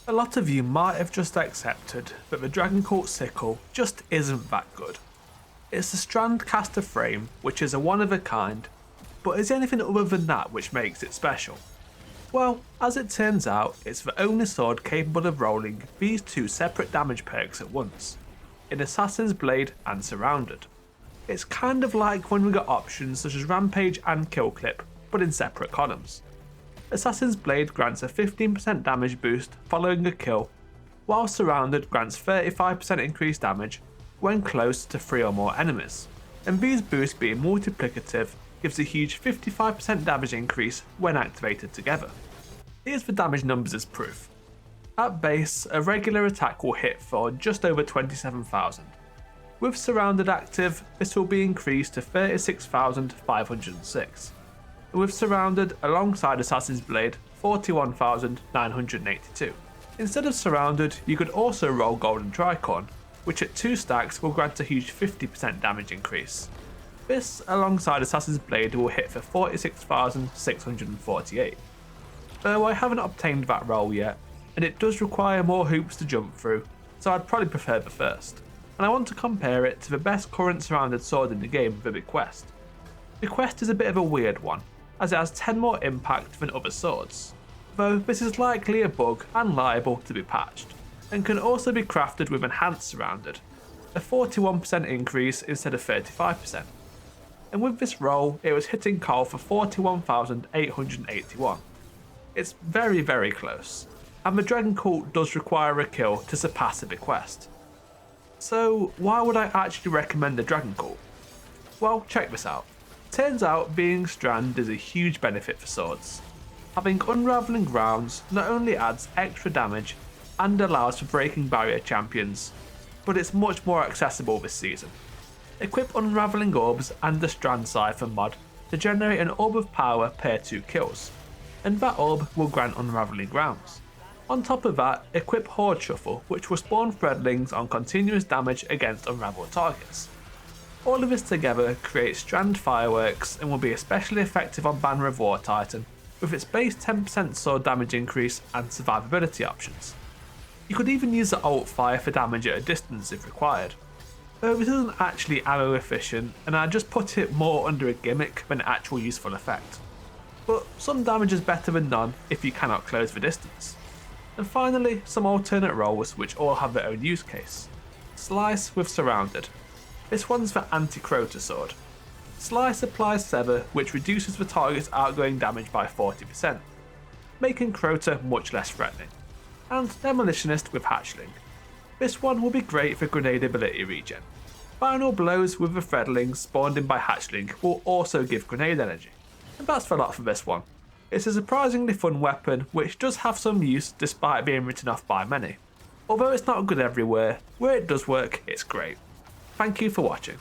A lot of you might have just accepted that the Dragoncult Sickle just isn't that good. It's a Strand caster frame which is a one of a kind, but is there anything other than that which makes it special? Well, as it turns out, it's the only sword capable of rolling these two separate damage perks at once, in Assassin's Blade and Surrounded. It's kind of like when we got options such as Rampage and Kill Clip, but in separate columns. Assassin's Blade grants a 15% damage boost following a kill, while Surrounded grants 35% increased damage when close to 3 or more enemies, and these boosts being multiplicative gives a huge 55% damage increase when activated together. Here's the damage numbers as proof. At base, a regular attack will hit for just over 27,000. With Surrounded active, this will be increased to 36,506. With Surrounded alongside Assassin's Blade, 41,982. Instead of Surrounded, you could also roll Golden Tricorn, which at 2 stacks will grant a huge 50% damage increase. This alongside Assassin's Blade will hit for 46,648. Though I haven't obtained that roll yet, and it does require more hoops to jump through, so I'd probably prefer the first. And I want to compare it to the best current Surrounded sword in the game, the Bequest. Bequest is a bit of a weird one, as it has 10 more impact than other swords, though this is likely a bug and liable to be patched, and can also be crafted with Enhanced Surrounded, a 41% increase instead of 35%. And with this roll, it was hitting Cole for 41,881. It's very close, and the Dragoncult does require a kill to surpass a Bequest. So why would I actually recommend the Dragoncult? Well, check this out. Turns out being Strand is a huge benefit for swords. Having Unravelling rounds not only adds extra damage and allows for breaking barrier champions, but it's much more accessible this season. Equip Unravelling orbs and the Strand Siphon mod to generate an orb of power per 2 kills, and that orb will grant Unravelling rounds. On top of that, equip Horde Shuffle, which will spawn threadlings on continuous damage against unraveled targets. All of this together creates Strand Fireworks and will be especially effective on Banner of War Titan, with its base 10% sword damage increase and survivability options. You could even use the alt fire for damage at a distance if required. Though this isn't actually ammo efficient, and I just put it more under a gimmick than an actual useful effect. But some damage is better than none if you cannot close the distance. And finally, some alternate rolls which all have their own use case. Slice with Surrounded. This one's for anti-Crota sword. Slice applies Sever, which reduces the target's outgoing damage by 40%, making Crota much less threatening. And Demolitionist with Hatchling. This one will be great for grenade ability regen. Final blows with the threadlings spawned in by Hatchling will also give grenade energy. And that's the lot for this one. It's a surprisingly fun weapon which does have some use despite being written off by many. Although it's not good everywhere, where it does work, it's great. Thank you for watching.